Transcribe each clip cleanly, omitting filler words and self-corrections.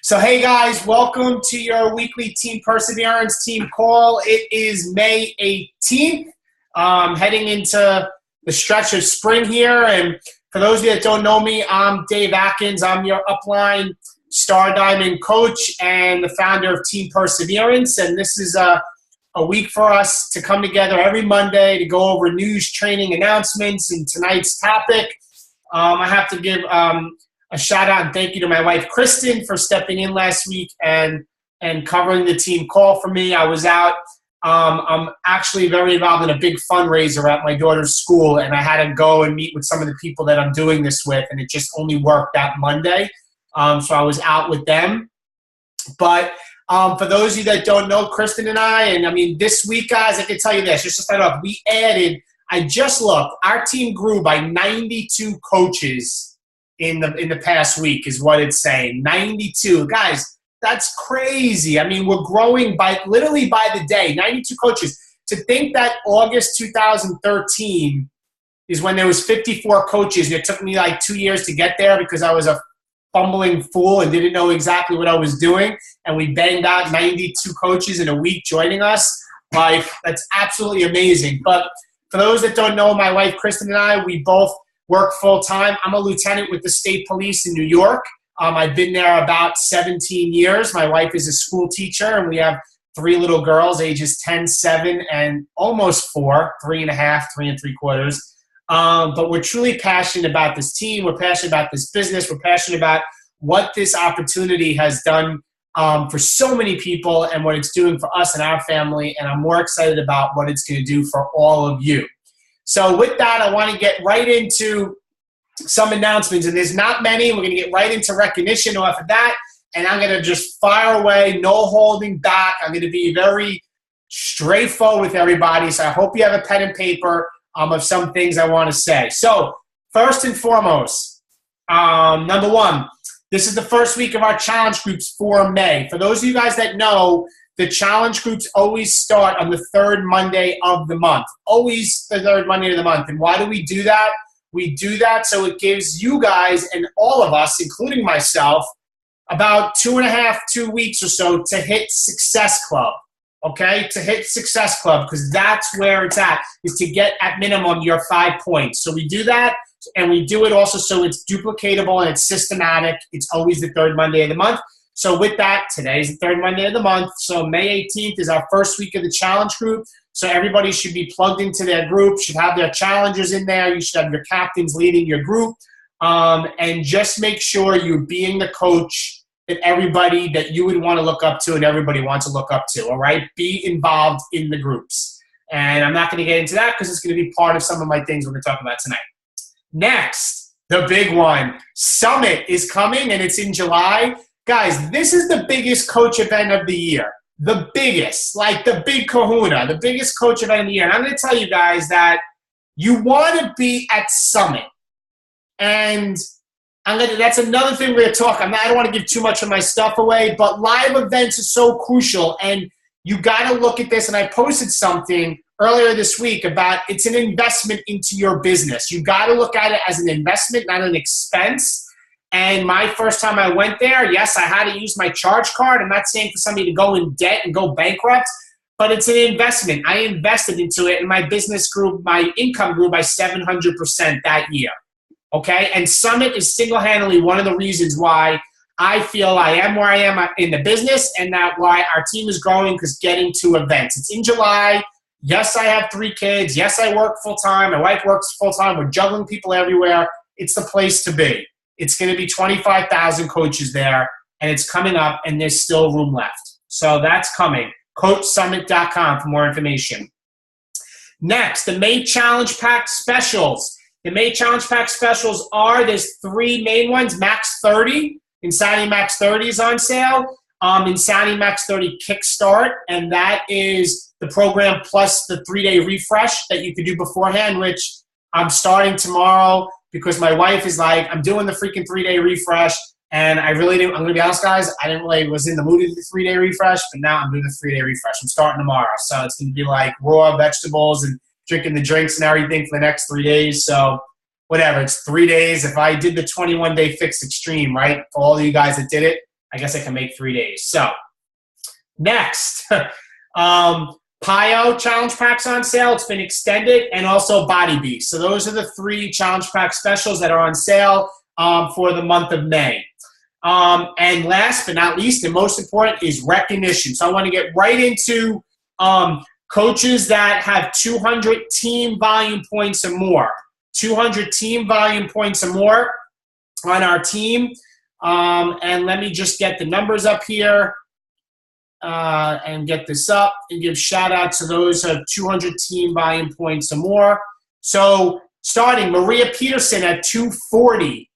So hey guys, welcome to your weekly Team Perseverance team call. It is May 18th, heading into the stretch of spring here. And for those of you that don't know me, I'm Dave Atkins. I'm your upline Star Diamond coach and the founder of Team Perseverance. And this is a week for us to come together every Monday to go over news, training, announcements, and tonight's topic. I have to give a shout out and thank you to my wife, Kristen, for stepping in last week and covering the team call for me. I was out. I'm actually very involved in a big fundraiser at my daughter's school, and I had to go and meet with some of the people that I'm doing this with, and it just only worked that Monday. So I was out with them. But for those of you that don't know, Kristen and I mean, this week, guys, I can tell you this, just to start off, we added, I just looked, our team grew by 92 coaches in the past week is what it's saying. 92. Guys, that's crazy. I mean, we're growing literally by the day. 92 coaches. To think that August 2013 is when there was 54 coaches, and it took me like 2 years to get there because I was a fumbling fool and didn't know exactly what I was doing, and we banged out 92 coaches in a week joining us. Like, that's absolutely amazing. But for those that don't know, my wife Kristen and I, we both work full-time. I'm a lieutenant with the state police in New York. I've been there about 17 years. My wife is a school teacher, and we have 3 little girls, ages 10, 7, and almost 4, 3.5, 3 3/4. But we're truly passionate about this team. We're passionate about this business. We're passionate about what this opportunity has done for so many people and what it's doing for us and our family, and I'm more excited about what it's going to do for all of you. So with that, I want to get right into some announcements, and there's not many. We're going to get right into recognition off of that, and I'm going to just fire away, no holding back. I'm going to be very straightforward with everybody, so I hope you have a pen and paper of some things I want to say. So first and foremost, number one, this is the first week of our challenge groups for May. For those of you guys that know, the challenge groups always start on the 3rd Monday of the month. Always the 3rd Monday of the month. And why do we do that? We do that so it gives you guys and all of us, including myself, about 2 weeks or so to hit Success Club. Okay? To hit Success Club, because that's where it's at, is to get at minimum your 5 points. So we do that, and we do it also so it's duplicatable and it's systematic. It's always the 3rd Monday of the month. So with that, today's the 3rd Monday of the month. So May 18th is our first week of the challenge group. So everybody should be plugged into their group, should have their challengers in there. You should have your captains leading your group. And just make sure you're being the coach that everybody that you would want to look up to and everybody wants to look up to, all right? Be involved in the groups. And I'm not going to get into that because it's going to be part of some of my things we're going to talk about tonight. Next, the big one. Summit is coming, and it's in July. Guys, this is the biggest coach event of the year. The biggest, like the big kahuna, the biggest coach event of the year. And I'm going to tell you guys that you want to be at Summit. And that's another thing we're going to talk. I don't want to give too much of my stuff away, but live events are so crucial. And you got to look at this. And I posted something earlier this week about it's an investment into your business. You got to look at it as an investment, not an expense. And my first time I went there, yes, I had to use my charge card. I'm not saying for somebody to go in debt and go bankrupt, but it's an investment. I invested into it, and my business grew, my income grew by 700% that year. Okay? And Summit is single-handedly one of the reasons why I feel I am where I am in the business, and that why our team is growing, because getting to events. It's in July. Yes, I have 3 kids. Yes, I work full-time. My wife works full-time. We're juggling people everywhere. It's the place to be. It's going to be 25,000 coaches there, and it's coming up, and there's still room left. So that's coming. CoachSummit.com for more information. Next, the May Challenge Pack Specials. The May Challenge Pack Specials there's 3 main ones. Max 30. Insanity Max 30 is on sale. Insanity Max 30 Kickstart, and that is the program plus the 3-day refresh that you could do beforehand, which I'm starting tomorrow. Because my wife is like, I'm doing the freaking 3-day refresh, and I really didn't, I'm going to be honest, guys, I didn't really was in the mood to do the 3-day refresh, but now I'm doing the 3-day refresh. I'm starting tomorrow. So it's going to be like raw vegetables and drinking the drinks and everything for the next 3 days. So whatever, it's 3 days. If I did the 21-day fixed extreme, right, for all of you guys that did it, I guess I can make 3 days. So next, Pio challenge packs on sale. It's been extended, and also Body Beast. So those are the 3 challenge pack specials that are on sale for the month of May. And last but not least, and most important, is recognition. So I want to get right into coaches that have 200 team volume points or more. 200 team volume points or more on our team. And let me just get the numbers up here and get this up and give shout out to those who have 200 team volume points or more. So starting, Maria Peterson at 240.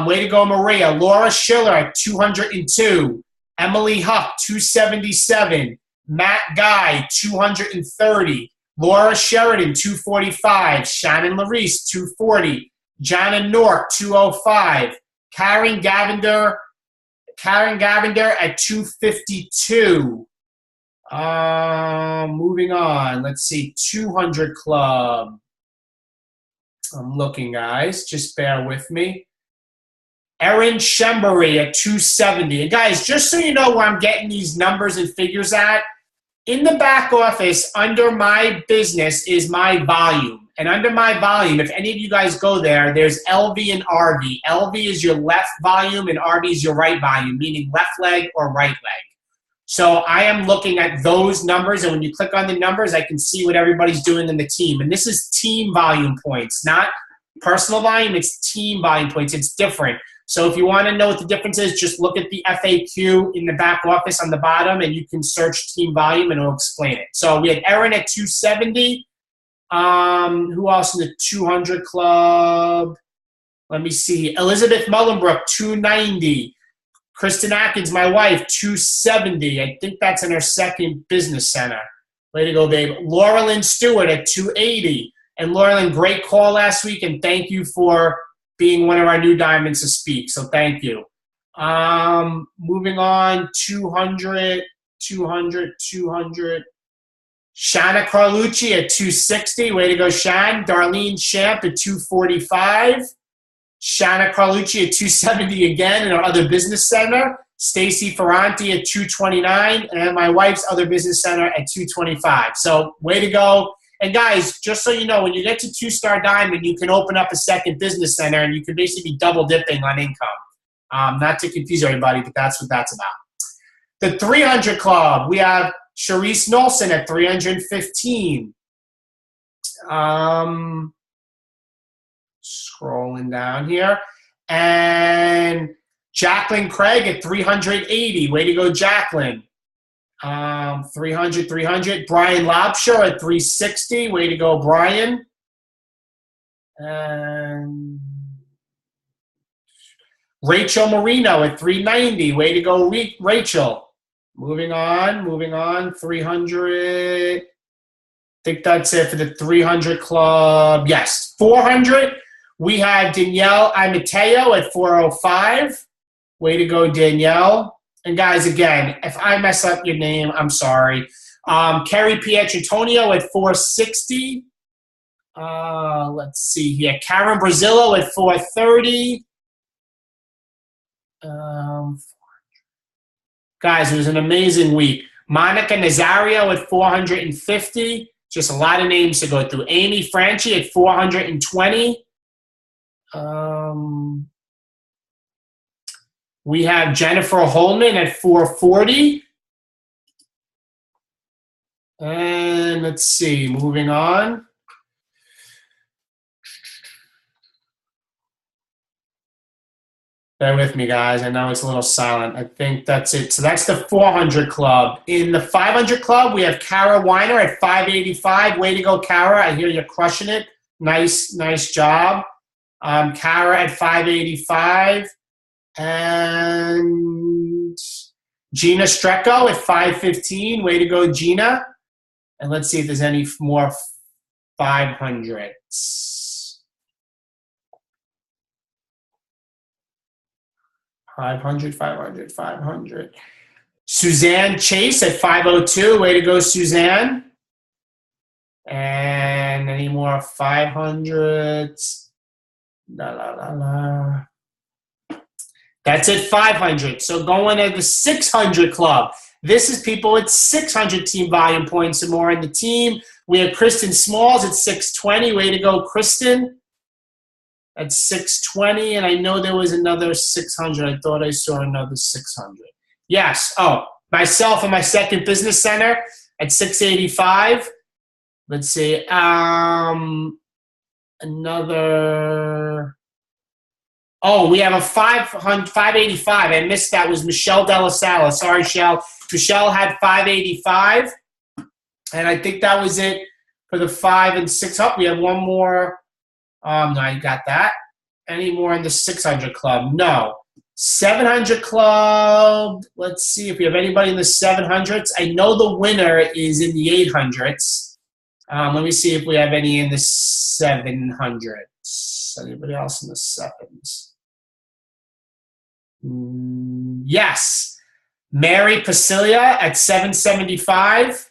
Way to go, Maria. Laura Schiller at 202. Emily Huck, 277. Matt Guy, 230. Laura Sheridan, 245. Shannon Larice, 240. Jana Nork, 205. Karen Gavender at 252. Moving on. Let's see. 200 Club. I'm looking, guys. Just bear with me. Erin Shembury at 270. And guys, just so you know where I'm getting these numbers and figures at, in the back office, under my business is my volume. And under my volume, if any of you guys go there, there's LV and RV. LV is your left volume and RV is your right volume, meaning left leg or right leg. So I am looking at those numbers, and when you click on the numbers, I can see what everybody's doing in the team. And this is team volume points, not personal volume. It's team volume points. It's different. So if you want to know what the difference is, just look at the FAQ in the back office on the bottom, and you can search team volume, and it'll explain it. So we had Erin at 270. Who else in the 200 Club? Let me see. Elizabeth Mullenbrook, 290. Kristen Atkins, my wife, 270. I think that's in her second business center. Way to go, babe. Laura Lynn Stewart at 280. And Laura Lynn, great call last week, and thank you for being one of our new diamonds to speak. So thank you. Moving on, 200. Shanna Carlucci at 260. Way to go, Shan. Darlene Champ at 245. Shanna Carlucci at 270 again in our other business center. Stacy Ferranti at 229. And my wife's other business center at 225. So way to go. And guys, just so you know, when you get to 2-star diamond, you can open up a second business center, and you can basically be double dipping on income. Not to confuse everybody, but that's what that's about. The 300 Club, we have Sharice Nolson at 315. Scrolling down here. And Jacqueline Craig at 380. Way to go, Jacqueline. 300. Brian Lobsher at 360. Way to go, Brian. And Rachel Marino at 390. Way to go, Rachel. Moving on. 300. I think that's it for the 300 Club. Yes, 400. We have Danielle Amateo at 405. Way to go, Danielle. And guys, again, if I mess up your name, I'm sorry. Kerry Pietrantonio at 460. Let's see here. Karen Brazillo at 430. Guys, it was an amazing week. Monica Nazario at 450. Just a lot of names to go through. Amy Franchi at 420. We have Jennifer Holman at 440. And let's see, moving on. Bear with me, guys. I know it's a little silent. I think that's it. So that's the 400 Club. In the 500 Club, we have Kara Weiner at 585. Way to go, Kara. I hear you're crushing it. Nice job. Kara at 585. And Gina Strecco at 515. Way to go, Gina. And let's see if there's any more 500s. 500. Suzanne Chase at 502. Way to go, Suzanne. And any more 500s? That's at 500. So going to the 600 club. This is people at 600 team volume points or more in the team. We have Kristen Smalls at 620. Way to go, Kristen. At 620. And I know there was another 600. I thought I saw another 600. Yes. Oh, myself and my second business center at 685. Let's see. Another. Oh, we have a 585. I missed that. Was Michelle Della Sala. Sorry, Michelle. Michelle had 585. And I think that was it for the 5 and 6 up. We have one more. No, I got that. Any more in the 600 club? No. 700 club. Let's see if we have anybody in the 700s. I know the winner is in the 800s. Let me see if we have any in the 700s. Anybody else in the 7s? Yes. Mary Pasilia at 775.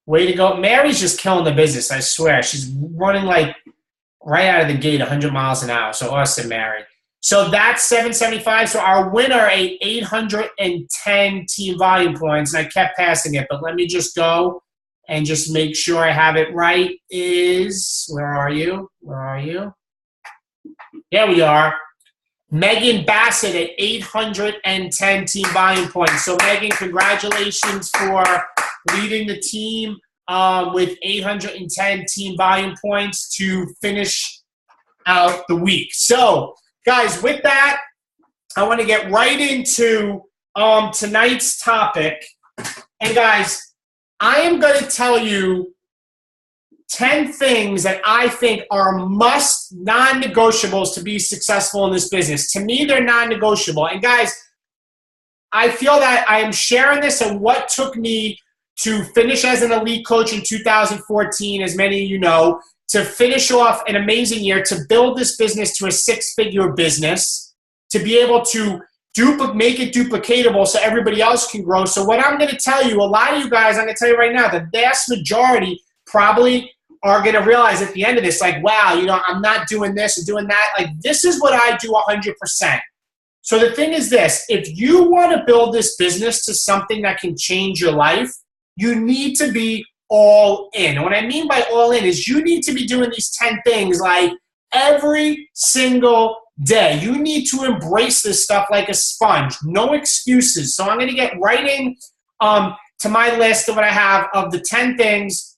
Way to go. Mary's just killing the business, I swear. She's running like right out of the gate, 100 miles an hour. So awesome, Mary. So that's 775. So our winner, 810 team volume points, and I kept passing it, but let me just go and just make sure I have it right, is, where are you? Where are you? There we are. Megan Bassett at 810 team volume points. So Megan, congratulations for leading the team with 810 team volume points to finish out the week. So, guys, with that, I want to get right into tonight's topic. And, guys, I am going to tell you 10 things that I think are must non-negotiables to be successful in this business. To me, they're non-negotiable. And, guys, I feel that I am sharing this and what took me to finish as an elite coach in 2014, as many of you know, to finish off an amazing year, to build this business to a 6-figure business, to be able to make it duplicatable so everybody else can grow. So what I'm going to tell you, a lot of you guys, I'm going to tell you right now, the vast majority probably are going to realize at the end of this, like, wow, you know, I'm not doing this and doing that. Like, this is what I do 100%. So the thing is this, if you want to build this business to something that can change your life, you need to be all in. And what I mean by all in is you need to be doing these 10 things like every single day. You need to embrace this stuff like a sponge. No excuses. So I'm going to get right in to my list of what I have of the 10 things.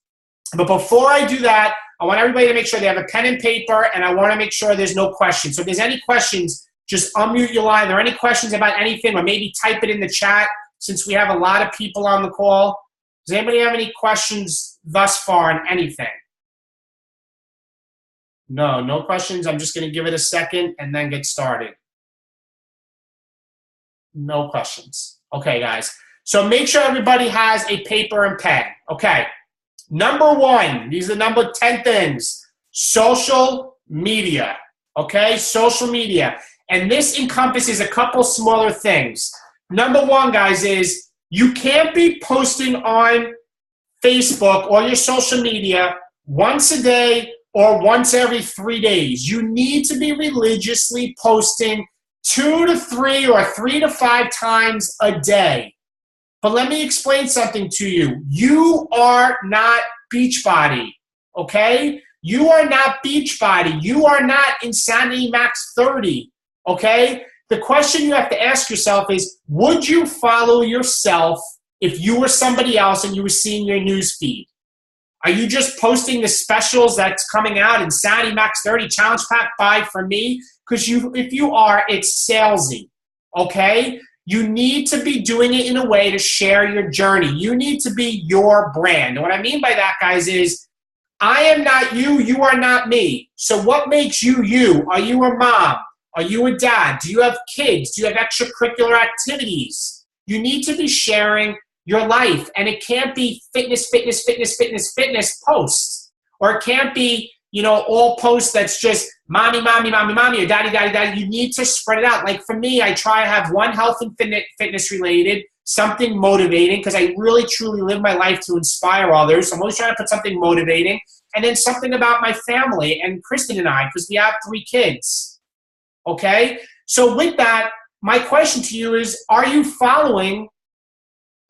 But before I do that, I want everybody to make sure they have a pen and paper, and I want to make sure there's no questions. So if there's any questions, just unmute your line. If there are any questions about anything, or maybe type it in the chat since we have a lot of people on the call. Does anybody have any questions thus far on anything? No, no questions. I'm just going to give it a second and then get started. No questions. Okay, guys. So make sure everybody has a paper and pen. Okay. Number 1, these are the number 10 things. Social media. Okay, social media. And this encompasses a couple smaller things. Number 1, guys, is you can't be posting on Facebook or your social media once a day or once every 3 days. You need to be religiously posting 2 to 3 or 3 to 5 times a day. But let me explain something to you. You are not Beachbody, okay? You are not Beachbody. You are not Insanity Max 30, okay? The question you have to ask yourself is, would you follow yourself if you were somebody else and you were seeing your news feed? Are you just posting the specials that's coming out, Insanity Max 30, Challenge Pack 5 for me? Because if you are, it's salesy, okay? You need to be doing it in a way to share your journey. You need to be your brand. And what I mean by that, guys, is I am not you, you are not me. So what makes you you? Are you a mom? Are you a dad? Do you have kids? Do you have extracurricular activities? You need to be sharing your life. And it can't be fitness posts. Or it can't be, you know, all posts that's just mommy, mommy, mommy, mommy, or daddy, daddy, daddy. You need to spread it out. Like for me, I try to have one health and fitness related, something motivating, because I really, truly live my life to inspire others. So I'm always trying to put something motivating. And then something about my family and Kristen and I, because we have 3 kids. Okay? So with that, my question to you is, are you following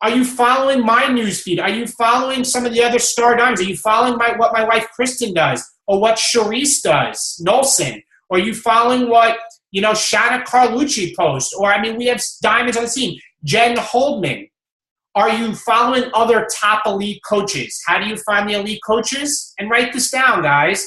my newsfeed? Are you following some of the other star dimes? Are you following what my wife Kristen does, or what Charisse does, Nolson? Or are you following what, Shanna Carlucci posts? Or, we have diamonds on the team. Jen Holdman. Are you following other top elite coaches? How do you find the elite coaches? And write this down, guys.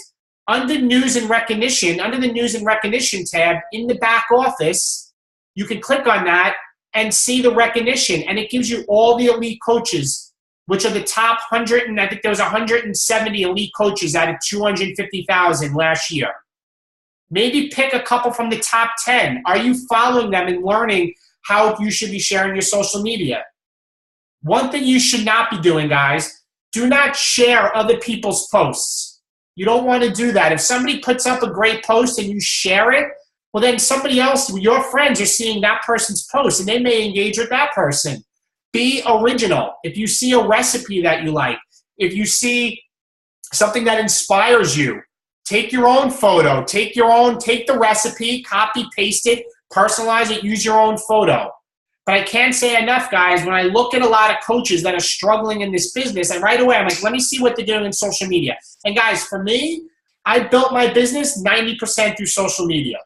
Under News and Recognition, under the News and Recognition tab in the back office, you can click on that and see the recognition. And it gives you all the elite coaches, which are the top 100, and I think there was 170 elite coaches out of 250,000 last year. Maybe pick a couple from the top 10. Are you following them and learning how you should be sharing your social media? One thing you should not be doing, guys, do not share other people's posts. You don't want to do that. If somebody puts up a great post and you share it, well, then somebody else, your friends, are seeing that person's post, and they may engage with that person. Be original. If you see a recipe that you like, if you see something that inspires you, take your own photo, take the recipe, copy, paste it, personalize it, use your own photo. But I can't say enough, guys, when I look at a lot of coaches that are struggling in this business, and right away I'm like, let me see what they're doing in social media. And guys, for me, I built my business 90% through social media.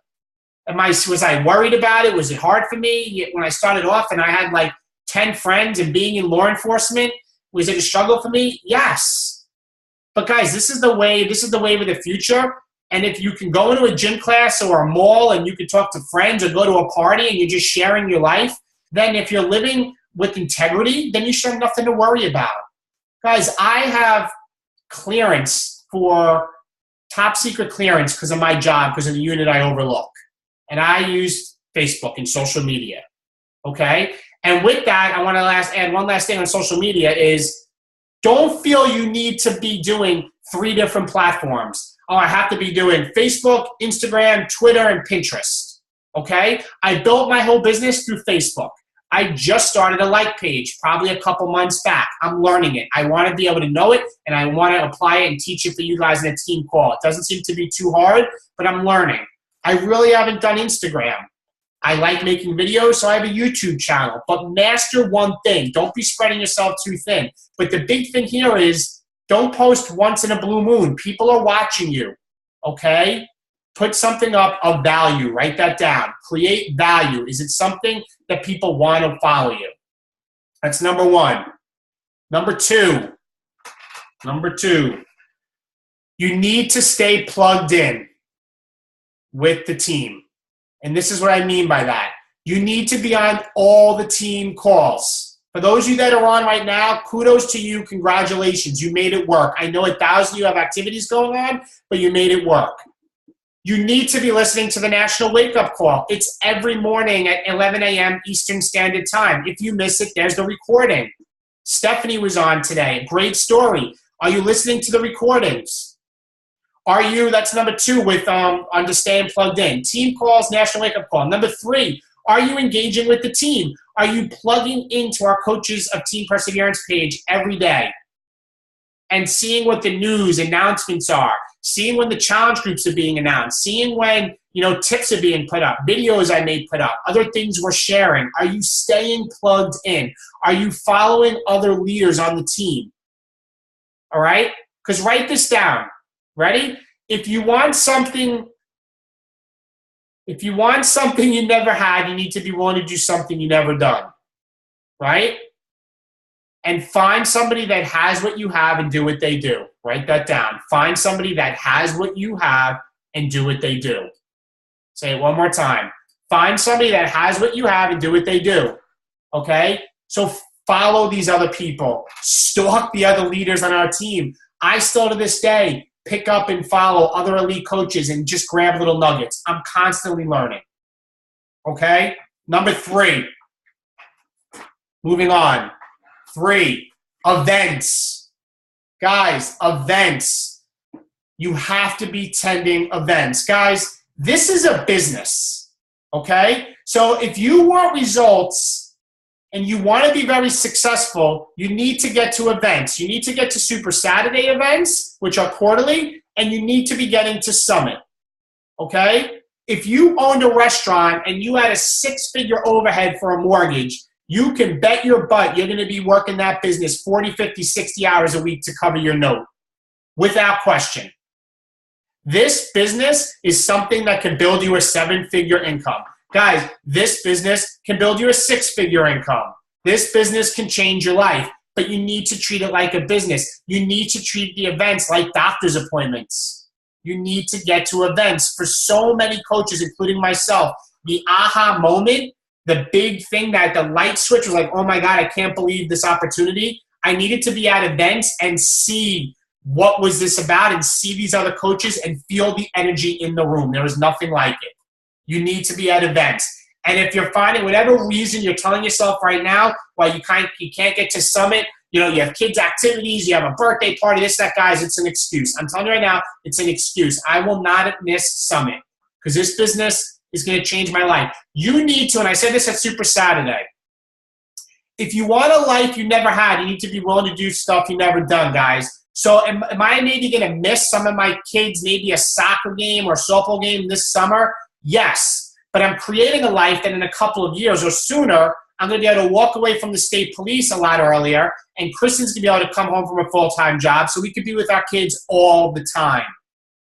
Was I worried about it? Was it hard for me when I started off and I had like 10 friends and being in law enforcement? Was it a struggle for me? Yes. But guys, this is the wave of the future. And if you can go into a gym class or a mall and you can talk to friends or go to a party and you're just sharing your life, then if you're living with integrity, then you should have nothing to worry about. Guys, I have clearance for top secret clearance because of my job, because of the unit I overlook. And I use Facebook and social media, okay? And with that, I want to add one last thing on social media is don't feel you need to be doing 3 different platforms. Oh, I have to be doing Facebook, Instagram, Twitter, and Pinterest. Okay? I built my whole business through Facebook. I just started a like page probably a couple months back. I'm learning it. I want to be able to know it, and I want to apply it and teach it for you guys in a team call. It doesn't seem to be too hard, but I'm learning. I really haven't done Instagram. I like making videos, so I have a YouTube channel. But master one thing. Don't be spreading yourself too thin. But the big thing here is don't post once in a blue moon. People are watching you, okay? Put something up of value. Write that down. Create value. Is it something that people want to follow you? That's number 1. Number two, you need to stay plugged in with the team. And this is what I mean by that. You need to be on all the team calls. For those of you that are on right now, kudos to you. Congratulations. You made it work. I know 1,000 of you have activities going on, but you made it work. You need to be listening to the National Wake Up Call. It's every morning at 11 a.m. Eastern Standard Time. If you miss it, there's the recording. Stephanie was on today. Great story. Are you listening to the recordings? That's number 2 with understand plugged in. Team calls, National Wake Up Call. Number 3, are you engaging with the team? Are you plugging into our Coaches of Team Perseverance page every day and seeing what the news announcements are? Seeing when the challenge groups are being announced, seeing when, tips are being put up, videos I may put up, other things we're sharing. Are you staying plugged in? Are you following other leaders on the team? All right? Because write this down. Ready? If you want something you never had, you need to be willing to do something you never done. Right? And find somebody that has what you have and do what they do. Write that down. Find somebody that has what you have and do what they do. Say it one more time. Find somebody that has what you have and do what they do. Okay? So follow these other people. Stalk the other leaders on our team. I still to this day pick up and follow other elite coaches and just grab little nuggets. I'm constantly learning. Okay? Number 3. Moving on. 3, events. Guys, events. You have to be attending events. Guys, this is a business, okay? So if you want results and you want to be very successful, you need to get to events. You need to get to Super Saturday events, which are quarterly, and you need to be getting to Summit, okay? If you owned a restaurant and you had a 6-figure overhead for a mortgage, you can bet your butt you're going to be working that business 40, 50, 60 hours a week to cover your note, without question. This business is something that can build you a 7-figure income. Guys, this business can build you a 6-figure income. This business can change your life, but you need to treat it like a business. You need to treat the events like doctor's appointments. You need to get to events. For so many coaches, including myself, the aha moment, the big thing that the light switch was like, oh my God, I can't believe this opportunity. I needed to be at events and see what was this about and see these other coaches and feel the energy in the room. There is nothing like it. You need to be at events. And if you're finding whatever reason you're telling yourself right now why you can't get to Summit, you have kids' activities, you have a birthday party, this, that, guys, it's an excuse. I'm telling you right now, it's an excuse. I will not miss Summit because this business is going to change my life. You need to, and I said this at Super Saturday, if you want a life you never had, you need to be willing to do stuff you've never done, guys. So am I maybe going to miss some of my kids, maybe a soccer game or softball game this summer? Yes. But I'm creating a life that in a couple of years or sooner, I'm going to be able to walk away from the state police a lot earlier, and Kristen's going to be able to come home from a full-time job so we can be with our kids all the time.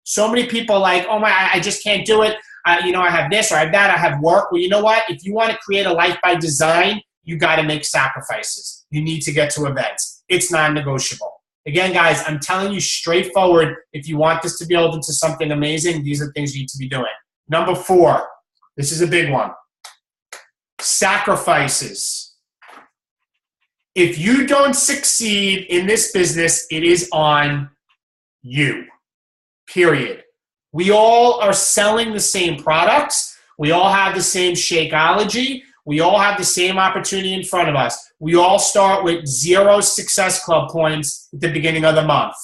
So many people are like, oh my, I just can't do it. I have this or I have that. I have work. Well, you know what? If you want to create a life by design, you got to make sacrifices. You need to get to events. It's non-negotiable. Again, guys, I'm telling you straightforward, if you want this to build into something amazing, these are things you need to be doing. Number 4, this is a big one. Sacrifices. If you don't succeed in this business, it is on you. Period. We all are selling the same products. We all have the same Shakeology. We all have the same opportunity in front of us. We all start with 0 Success Club points at the beginning of the month.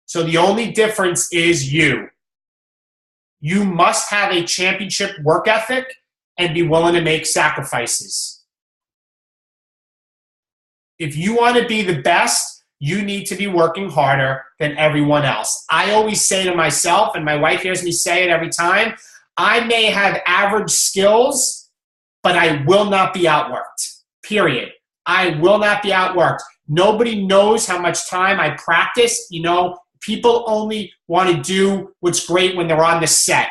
So the only difference is you. You must have a championship work ethic and be willing to make sacrifices. If you want to be the best, you need to be working harder than everyone else. I always say to myself, and my wife hears me say it every time, I may have average skills, but I will not be outworked. Period. I will not be outworked. Nobody knows how much time I practice. People only want to do what's great when they're on the set.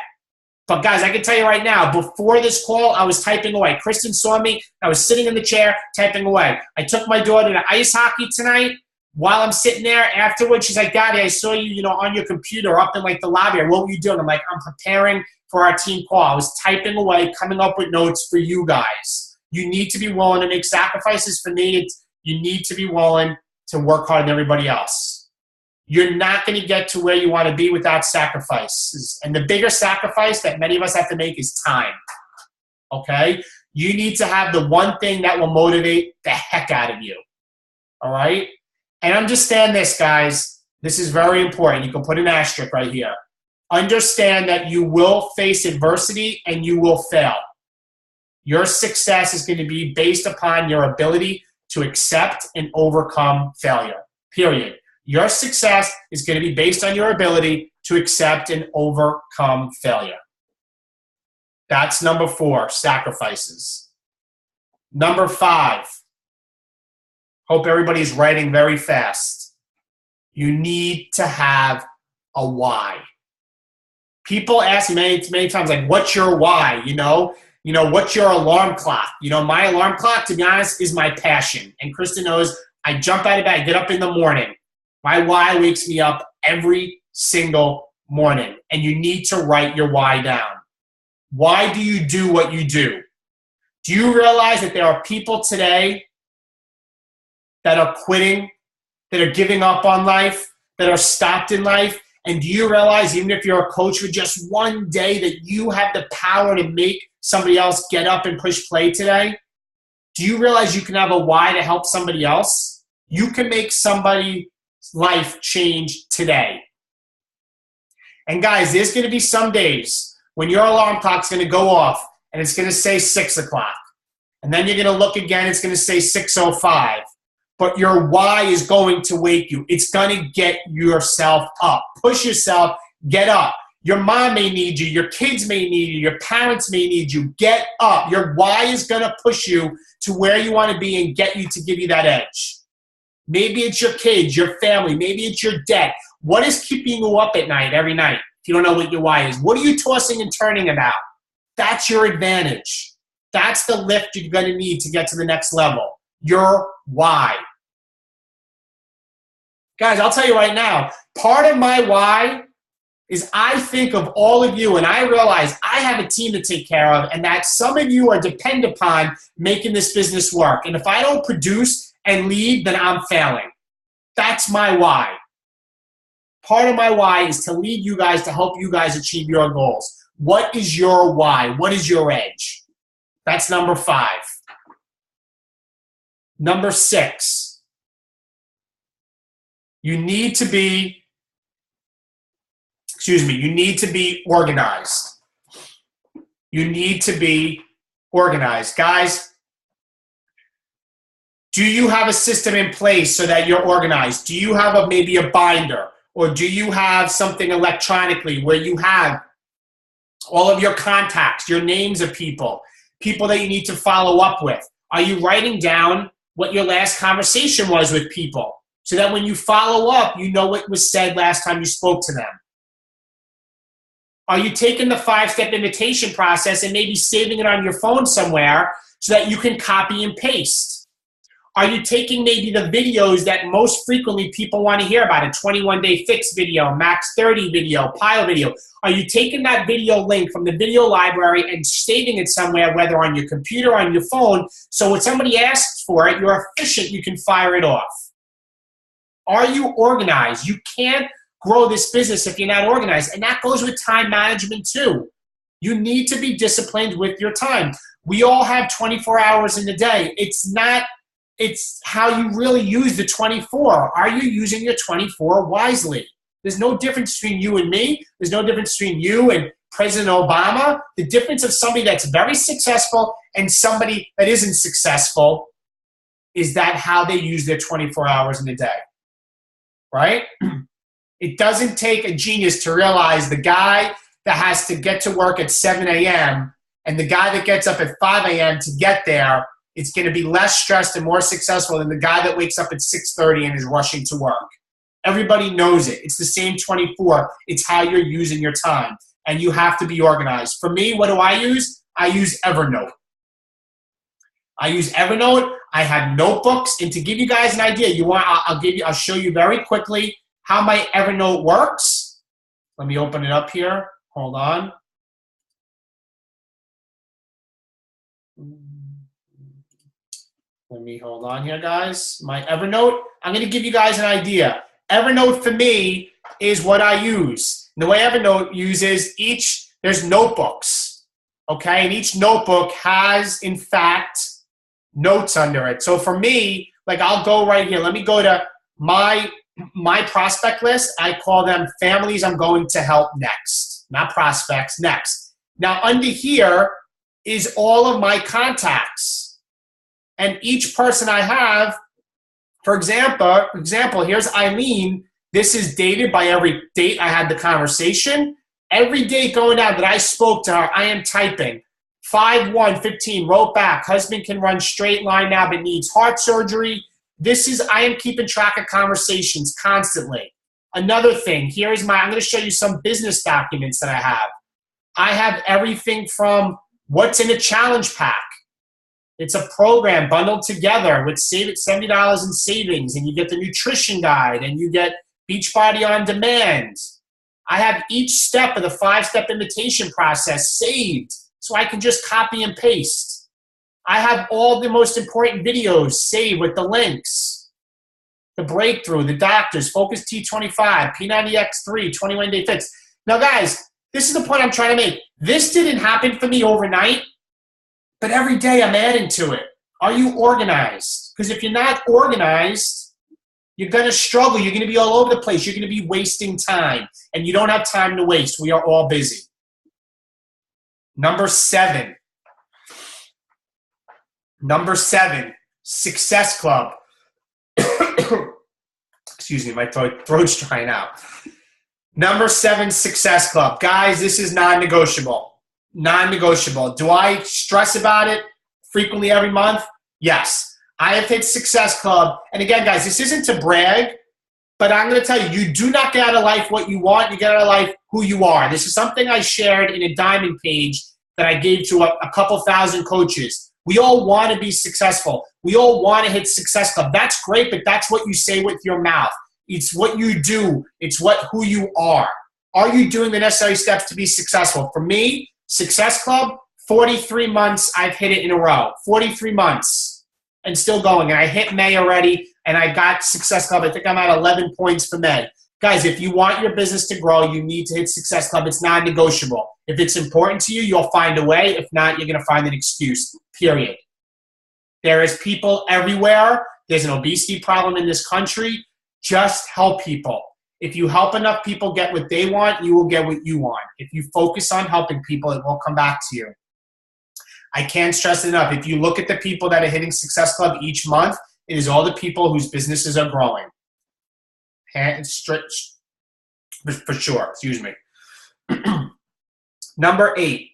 But guys, I can tell you right now, before this call, I was typing away. Kristen saw me. I was sitting in the chair typing away. I took my daughter to ice hockey tonight. While I'm sitting there afterwards, she's like, Daddy, I saw you, on your computer up in the lobby. What were you doing? I'm like, I'm preparing for our team call. I was typing away, coming up with notes for you guys. You need to be willing to make sacrifices. For me, you need to be willing to work harder than everybody else. You're not going to get to where you want to be without sacrifices. And the bigger sacrifice that many of us have to make is time. Okay? You need to have the one thing that will motivate the heck out of you. All right? And understand this, guys. This is very important. You can put an asterisk right here. Understand that you will face adversity and you will fail. Your success is going to be based upon your ability to accept and overcome failure. Period. Your success is going to be based on your ability to accept and overcome failure. That's number 4, sacrifices. Number 5, hope everybody's writing very fast. You need to have a why. People ask me many times, what's your why? What's your alarm clock? My alarm clock, to be honest, is my passion. And Kristen knows I jump out of bed, get up in the morning. My why wakes me up every single morning. And you need to write your why down. Why do you do what you do? Do you realize that there are people today that are quitting, that are giving up on life, that are stopped in life? And do you realize, even if you're a coach for just one day, that you have the power to make somebody else get up and push play today? Do you realize you can have a why to help somebody else? You can make somebody's life change today. And guys, there's going to be some days when your alarm clock's going to go off and it's going to say 6 o'clock. And then you're going to look again, it's going to say 6:05. But your why is going to wake you. It's going to get yourself up. Push yourself, get up. Your mom may need you. Your kids may need you. Your parents may need you. Get up. Your why is going to push you to where you want to be and get you to give you that edge. Maybe it's your kids, your family. Maybe it's your debt. What is keeping you up at night, every night, if you don't know what your why is? What are you tossing and turning about? That's your advantage. That's the lift you're going to need to get to the next level. Your why. Guys, I'll tell you right now, part of my why is I think of all of you and I realize I have a team to take care of and that some of you are dependent upon making this business work. And if I don't produce and lead, then I'm failing. That's my why. Part of my why is to lead you guys, to help you guys achieve your goals. What is your why? What is your edge? That's number 5. Number 6, you need to be organized. You need to be organized. Guys, do you have a system in place so that you're organized? Do you have maybe a binder? Or do you have something electronically where you have all of your contacts, your names of people that you need to follow up with? Are you writing down what your last conversation was with people so that when you follow up, you know what was said last time you spoke to them? Are you taking the 5-step invitation process and maybe saving it on your phone somewhere so that you can copy and paste? Are you taking maybe the videos that most frequently people want to hear about, a 21-day fix video, max 30 video, pile video? Are you taking that video link from the video library and saving it somewhere, whether on your computer or on your phone, so when somebody asks for it, you're efficient, you can fire it off? Are you organized? You can't grow this business if you're not organized. And that goes with time management too. You need to be disciplined with your time. We all have 24 hours in a day. It's how you really use the 24. Are you using your 24 wisely? There's no difference between you and me. There's no difference between you and President Obama. The difference of somebody that's very successful and somebody that isn't successful is that how they use their 24 hours in a day, right? It doesn't take a genius to realize the guy that has to get to work at 7 a.m. and the guy that gets up at 5 a.m. to get there, it's going to be less stressed and more successful than the guy that wakes up at 6:30 and is rushing to work. Everybody knows it. It's the same 24. It's how you're using your time, and you have to be organized. For me, what do I use? I use Evernote. I have notebooks, and to give you guys an idea, I'll show you very quickly how my Evernote works. Let me open it up here. Hold on. Hold on here, guys. My Evernote, I'm going to give you guys an idea. Evernote for me is what I use. And the way Evernote uses there's notebooks, okay? And each notebook has, in fact, notes under it. So for me, like I'll go right here. Let me go to my prospect list. I call them families I'm going to help next. Not prospects, next. Now under here is all of my contacts. And each person I have, for example, here's Eileen. This is dated by every date I had the conversation. Every date going out that I spoke to her, I am typing. 5/1/15, wrote back. Husband can run straight line now but needs heart surgery. I am keeping track of conversations constantly. Another thing, I'm going to show you some business documents that I have. I have everything from what's in a challenge pack. It's a program bundled together with $70 in savings, and you get the nutrition guide, and you get Beachbody on demand. I have each step of the 5-step invitation process saved, so I can just copy and paste. I have all the most important videos saved with the links. The breakthrough, the doctors, Focus T25, P90X3, 21-day fix. Now, guys, this is the point I'm trying to make. This didn't happen for me overnight. But every day I'm adding to it. Are you organized? Because if you're not organized, you're going to struggle. You're going to be all over the place. You're going to be wasting time. And you don't have time to waste. We are all busy. Number 7, Success Club. Excuse me, my throat's drying out. Number 7, Success Club. Guys, this is non-negotiable. Non-negotiable. Do I stress about it frequently every month? Yes. I have hit Success Club. And again, guys, this isn't to brag, but I'm going to tell you, you do not get out of life what you want. You get out of life who you are. This is something I shared in a diamond page that I gave to a couple thousand coaches. We all want to be successful. We all want to hit Success Club. That's great, but that's what you say with your mouth. It's what you do. It's who you are. Are you doing the necessary steps to be successful? For me, Success Club, 43 months I've hit it in a row. 43 months and still going. And I hit May already, and I got Success Club. I think I'm at 11 points for May. Guys, if you want your business to grow, you need to hit Success Club. It's non-negotiable. If it's important to you, you'll find a way. If not, you're going to find an excuse, period. There is people everywhere. There's an obesity problem in this country. Just help people. If you help enough people get what they want, you will get what you want. If you focus on helping people, it will come back to you. I can't stress it enough. If you look at the people that are hitting Success Club each month, it is all the people whose businesses are growing. For sure, excuse me. Number 8.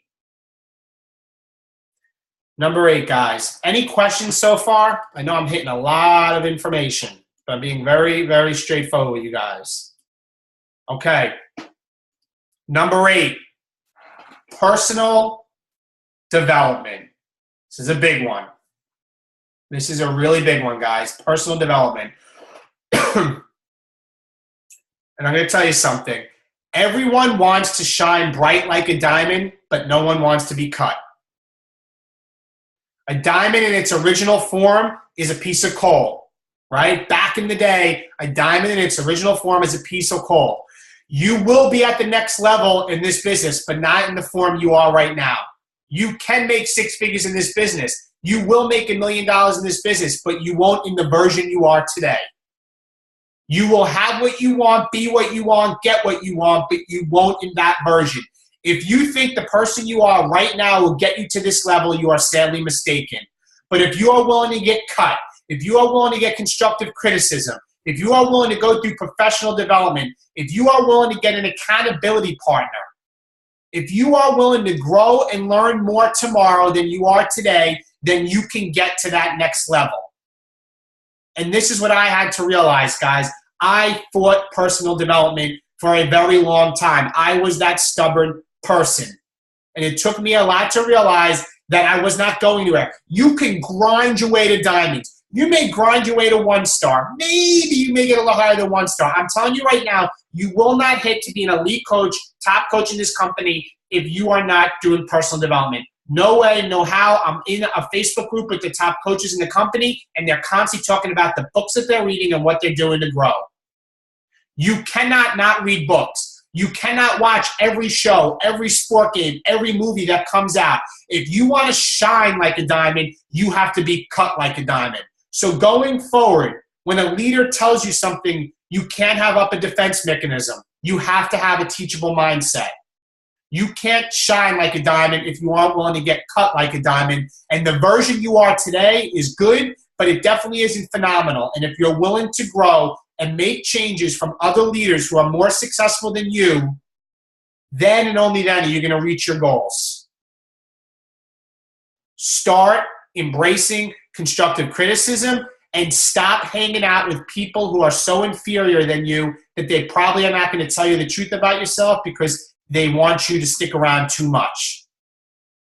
Number 8, guys. Any questions so far? I know I'm hitting a lot of information, but I'm being very, very straightforward with you guys. Okay. Number 8, personal development. This is a big one. This is a really big one, guys. Personal development. And I'm going to tell you something. Everyone wants to shine bright like a diamond, but no one wants to be cut. A diamond in its original form is a piece of coal, right? Back in the day, a diamond in its original form is a piece of coal. You will be at the next level in this business, but not in the form you are right now. You can make 6 figures in this business. You will make $1 million in this business, but you won't in the version you are today. You will have what you want, be what you want, get what you want, but you won't in that version. If you think the person you are right now will get you to this level, you are sadly mistaken. But if you are willing to get cut, if you are willing to get constructive criticism, if you are willing to go through professional development, if you are willing to get an accountability partner, if you are willing to grow and learn more tomorrow than you are today, then you can get to that next level. And this is what I had to realize, guys. I fought personal development for a very long time. I was that stubborn person. And it took me a lot to realize that I was not going anywhere. You can grind your way to diamonds. You may grind your way to 1 star. Maybe you may get a little higher than 1 star. I'm telling you right now, you will not hit to be an elite coach, top coach in this company if you are not doing personal development. No way, no how. I'm in a Facebook group with the top coaches in the company, and they're constantly talking about the books that they're reading and what they're doing to grow. You cannot not read books. You cannot watch every show, every sport game, every movie that comes out. If you want to shine like a diamond, you have to be cut like a diamond. So going forward, when a leader tells you something, you can't have up a defense mechanism. You have to have a teachable mindset. You can't shine like a diamond if you aren't willing to get cut like a diamond. And the version you are today is good, but it definitely isn't phenomenal. And if you're willing to grow and make changes from other leaders who are more successful than you, then and only then are you going to reach your goals. Start embracing constructive criticism and stop hanging out with people who are so inferior than you that they probably are not going to tell you the truth about yourself because they want you to stick around too much.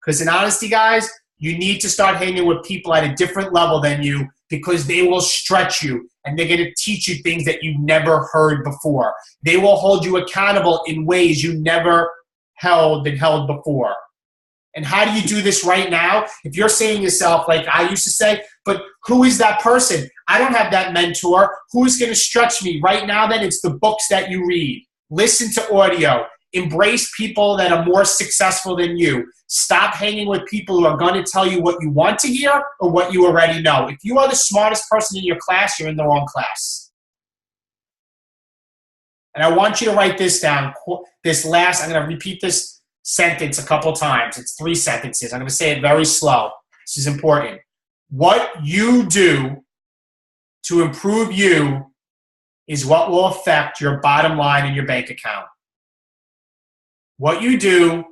Because in honesty, guys, you need to start hanging with people at a different level than you because they will stretch you and they're going to teach you things that you've never heard before. They will hold you accountable in ways you never been held before. And how do you do this right now? If you're saying to yourself, like I used to say, but who is that person? I don't have that mentor. Who's going to stretch me? Right now, then, it's the books that you read. Listen to audio. Embrace people that are more successful than you. Stop hanging with people who are going to tell you what you want to hear or what you already know. If you are the smartest person in your class, you're in the wrong class. And I want you to write this down. I'm going to repeat this sentence a couple times. It's 3 sentences. I'm going to say it very slow. This is important. What you do to improve you is what will affect your bottom line in your bank account. What you do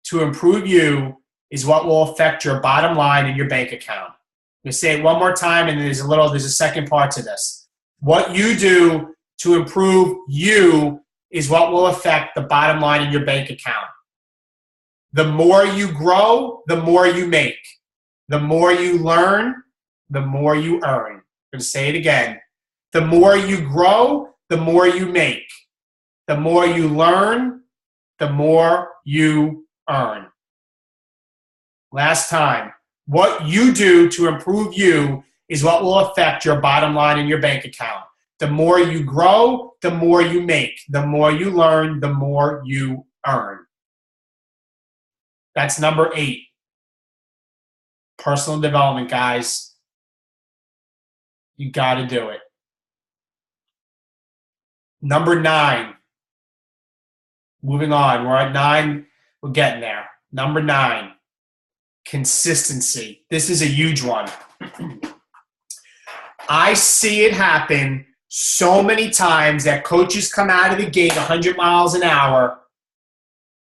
to improve you is what will affect your bottom line in your bank account. I'm going to say it one more time, and there's a second part to this. What you do to improve you is what will affect the bottom line in your bank account. The more you grow, the more you make. The more you learn, the more you earn. I'm going to say it again. The more you grow, the more you make. The more you learn, the more you earn. Last time. What you do to improve you is what will affect your bottom line in your bank account. The more you grow, the more you make. The more you learn, the more you earn. That's number 8. Personal development, guys. You got to do it. Number 9. Moving on. We're at 9. We're getting there. Number 9. Consistency. This is a huge one. I see it happen so many times that coaches come out of the gate 100 miles an hour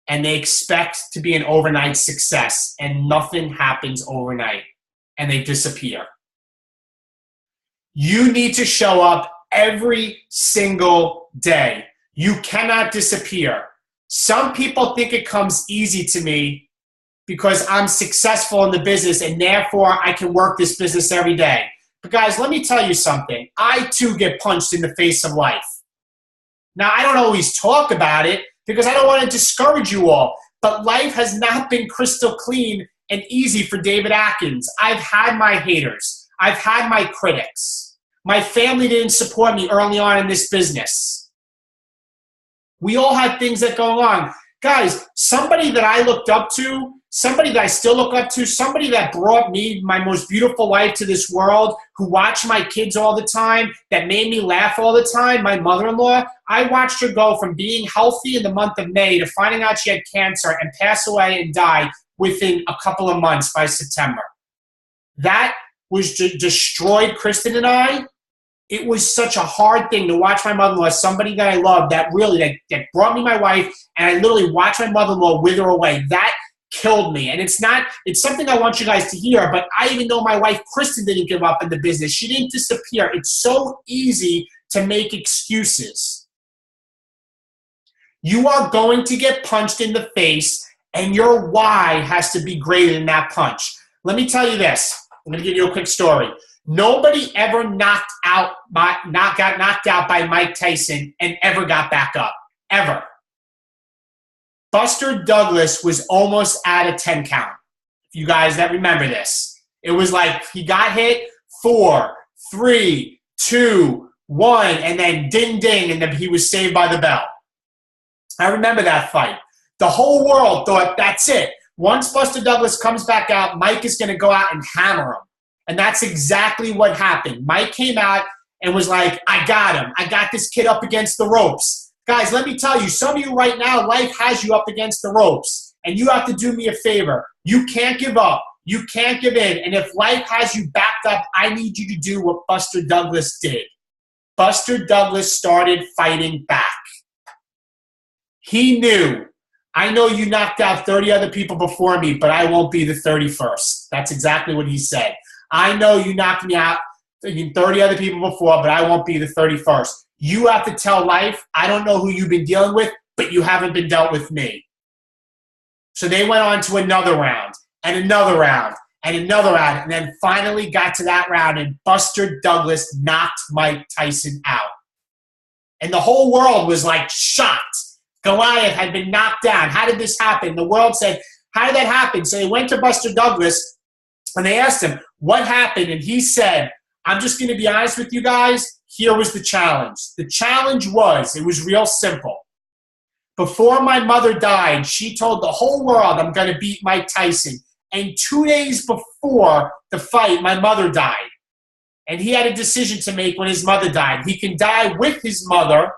and they expect to be an overnight success, and nothing happens overnight, and they disappear. You need to show up every single day. You cannot disappear. Some people think it comes easy to me because I'm successful in the business and therefore I can work this business every day. But guys, let me tell you something. I too get punched in the face of life. Now, I don't always talk about it because I don't want to discourage you all, but life has not been crystal clean and easy for David Atkins. I've had my haters. I've had my critics. My family didn't support me early on in this business. We all had things that go on. Guys, somebody that I looked up to, somebody that I still look up to, somebody that brought me my most beautiful life to this world, who watched my kids all the time, that made me laugh all the time, my mother-in-law, I watched her go from being healthy in the month of May to finding out she had cancer and pass away and die within a couple of months by September. That was destroyed Kristen and I. It was such a hard thing to watch my mother-in-law, somebody that I loved, that brought me my wife, and I literally watched my mother-in-law wither away. That killed me. And it's something I want you guys to hear, but I even know my wife, Kristen, didn't give up in the business. She didn't disappear. It's so easy to make excuses. You are going to get punched in the face, and your why has to be greater than that punch. Let me tell you this. I'm going to give you a quick story. Nobody ever got knocked out by Mike Tyson and ever got back up. Ever. Buster Douglas was almost at a 10 count. If you guys that remember this. It was like he got hit, 4, 3, 2, 1, and then ding, ding, and then he was saved by the bell. I remember that fight. The whole world thought, that's it. Once Buster Douglas comes back out, Mike is going to go out and hammer him. And that's exactly what happened. Mike came out and was like, I got him. I got this kid up against the ropes. Guys, let me tell you, some of you right now, life has you up against the ropes. And you have to do me a favor. You can't give up. You can't give in. And if life has you backed up, I need you to do what Buster Douglas did. Buster Douglas started fighting back. He knew, I know you knocked out 30 other people before me, but I won't be the 31st. That's exactly what he said. I know you knocked me out 30 other people before, but I won't be the 31st. You have to tell life, I don't know who you've been dealing with, but you haven't been dealt with me. So they went on to another round, and another round, and another round, and then finally got to that round, and Buster Douglas knocked Mike Tyson out. And the whole world was like shocked. Goliath had been knocked down. How did this happen? The world said, how did that happen? So they went to Buster Douglas, and they asked him, what happened? And he said, I'm just going to be honest with you guys. Here was the challenge. The challenge was, it was real simple. Before my mother died, she told the whole world, I'm going to beat Mike Tyson. And 2 days before the fight, my mother died. And he had a decision to make when his mother died. He can die with his mother,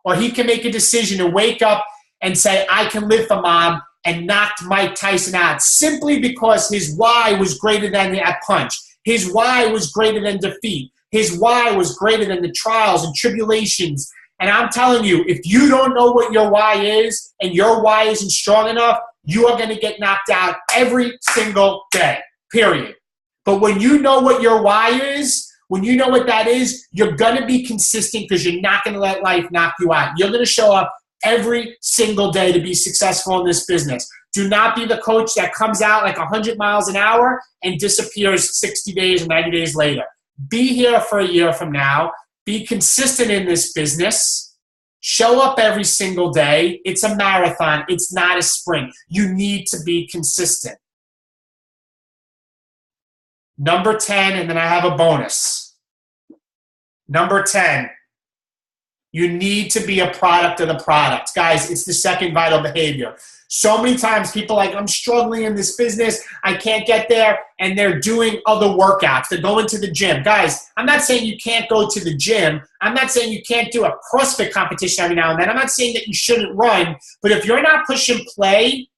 or he can make a decision to wake up and say, I can live for mom, and knocked Mike Tyson out simply because his why was greater than that punch. His why was greater than defeat. His why was greater than the trials and tribulations And I'm telling you, if you don't know what your why is and your why isn't strong enough, you are going to get knocked out every single day, period. But when you know what your why is, when you know what that is, you're going to be consistent because you're not going to let life knock you out. You're going to show up every single day to be successful in this business. Do not be the coach that comes out like 100 miles an hour and disappears 60 days or 90 days later. Be here for a year from now. Be consistent in this business. Show up every single day. It's a marathon. It's not a sprint. You need to be consistent. Number 10, and then I have a bonus. Number 10, you need to be a product of the product. Guys, it's the second vital behavior. So many times people are like, I'm struggling in this business. I can't get there. And they're doing other workouts. They're going to the gym. Guys, I'm not saying you can't go to the gym. I'm not saying you can't do a CrossFit competition every now and then. I'm not saying that you shouldn't run. But if you're not pushing play,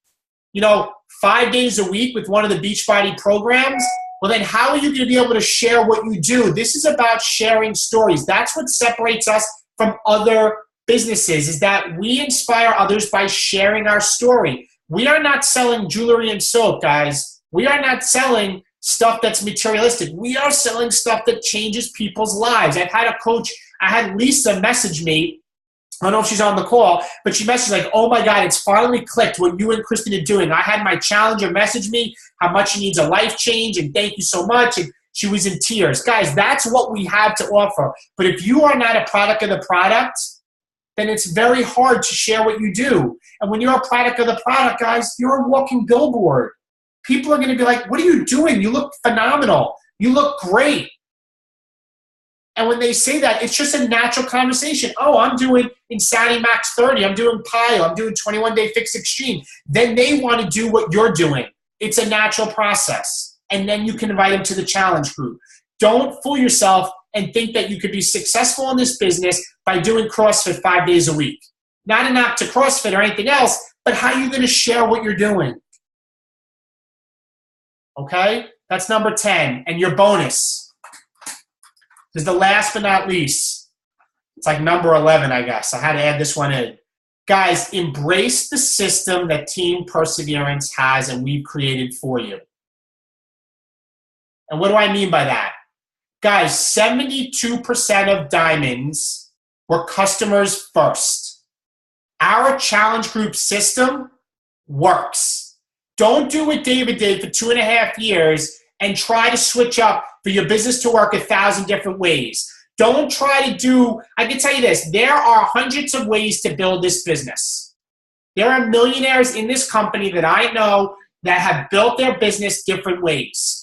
5 days a week with one of the Beachbody programs, well, then how are you going to be able to share what you do? This is about sharing stories. That's what separates us from other businesses, is that we inspire others by sharing our story. We are not selling jewelry and soap, guys. We are not selling stuff that's materialistic. We are selling stuff that changes people's lives. I had Lisa message me. I don't know if she's on the call, but she messaged like, oh my God, it's finally clicked what you and Kristen are doing. I had my challenger message me how much she needs a life change and thank you so much. And she was in tears. Guys, that's what we have to offer. But if you are not a product of the product, then it's very hard to share what you do. And when you're a product of the product, guys, you're a walking billboard. People are going to be like, what are you doing? You look phenomenal. You look great. And when they say that, it's just a natural conversation. Oh, I'm doing Insanity Max 30. I'm doing PIO. I'm doing 21-Day Fix Extreme. Then they want to do what you're doing. It's a natural process. And then you can invite them to the challenge group. Don't fool yourself and think that you could be successful in this business by doing CrossFit 5 days a week. Not a knock to CrossFit or anything else, but how are you going to share what you're doing? Okay? That's number 10. And your bonus is the last but not least. It's like number 11, I guess. I had to add this one in. Guys, embrace the system that Team Perseverance has and we've created for you. And what do I mean by that? Guys, 72% of diamonds were customers first. Our challenge group system works. Don't do what David did for 2.5 years and try to switch up for your business to work 1,000 different ways. Don't try to do, I can tell you this, there are hundreds of ways to build this business. There are millionaires in this company that I know that have built their business different ways.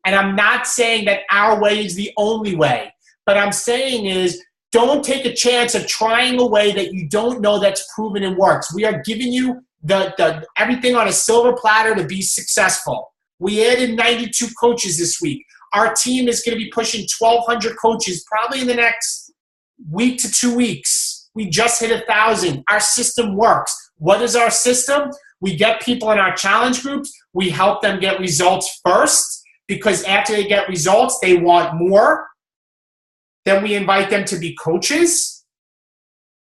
And I'm not saying that our way is the only way. But I'm saying is, don't take a chance of trying a way that you don't know that's proven and works. We are giving you the everything on a silver platter to be successful. We added 92 coaches this week. Our team is going to be pushing 1,200 coaches probably in the next week to 2 weeks. We just hit 1,000. Our system works. What is our system? We get people in our challenge groups. We help them get results first, because after they get results, they want more. Then we invite them to be coaches.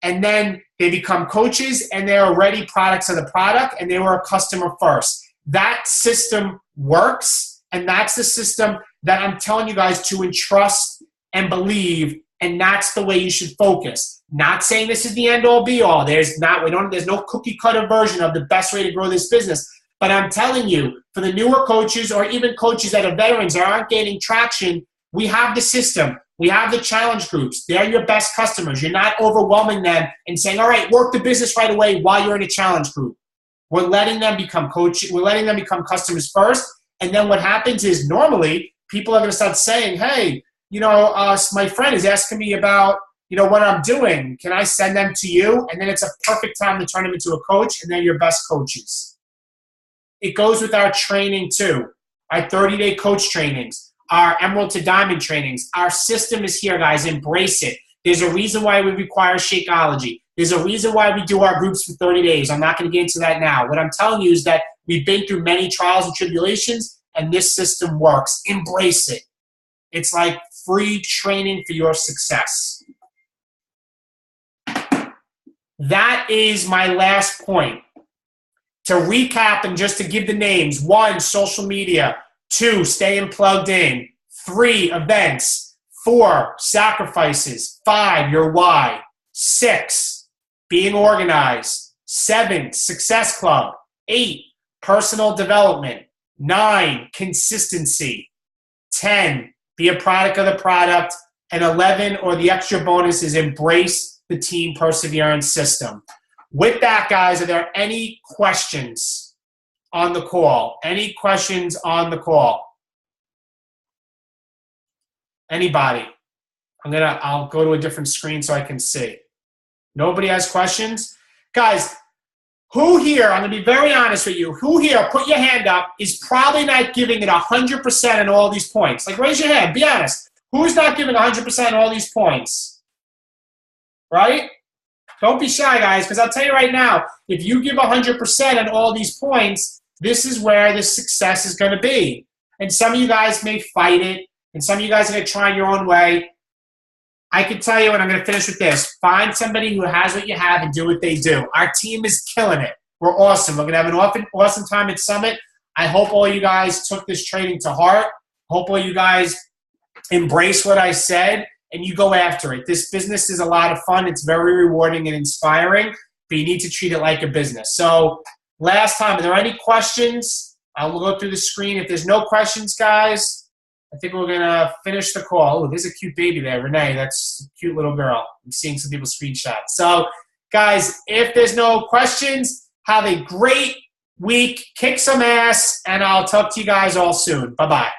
And then they become coaches, and they're already products of the product, and they were a customer first. That system works, and that's the system that I'm telling you guys to entrust and believe, and that's the way you should focus. Not saying this is the end-all be-all. There's no cookie-cutter version of the best way to grow this business. But I'm telling you, for the newer coaches or even coaches that are veterans or aren't gaining traction, we have the system. We have the challenge groups. They're your best customers. You're not overwhelming them and saying, all right, work the business right away while you're in a challenge group. We're letting them become coaches. We're letting them become customers first. And then what happens is normally people are going to start saying, hey, my friend is asking me about, what I'm doing. Can I send them to you? And then it's a perfect time to turn them into a coach, and they're your best coaches. It goes with our training too. Our 30-day coach trainings, our Emerald to Diamond trainings. Our system is here, guys. Embrace it. There's a reason why we require Shakeology. There's a reason why we do our groups for 30 days. I'm not going to get into that now. What I'm telling you is that we've been through many trials and tribulations, and this system works. Embrace it. It's like free training for your success. that is my last point. To recap and just to give the names: 1, social media; 2, staying plugged in; 3, events; 4, sacrifices; 5, your why; 6, being organized; 7, success club; 8, personal development; 9, consistency; 10, be a product of the product; and 11, or the extra bonus, is embrace the team perseverance system. With that, guys, are there any questions on the call? Any questions on the call? Anybody? I'll go to a different screen so I can see. Nobody has questions? Guys, who here, I'm going to be very honest with you, who here, put your hand up, is probably not giving it 100% on all these points? Like, raise your hand. Be honest. Who's not giving 100% on all these points? Right? Don't be shy, guys, because I'll tell you right now, if you give 100% on all these points, this is where the success is going to be. And some of you guys may fight it, and some of you guys are going to try your own way. I can tell you, and I'm going to finish with this, find somebody who has what you have and do what they do. Our team is killing it. We're awesome. We're going to have an awesome time at Summit. I hope all you guys took this training to heart. Hope all you guys embrace what I said and you go after it. This business is a lot of fun. It's very rewarding and inspiring, but you need to treat it like a business. So last time, are there any questions? I'll go through the screen. If there's no questions, guys, I think we're going to finish the call. Oh, there's a cute baby there. Renee, that's a cute little girl. I'm seeing some people's screenshots. So, guys, if there's no questions, have a great week. Kick some ass, and I'll talk to you guys all soon. Bye-bye.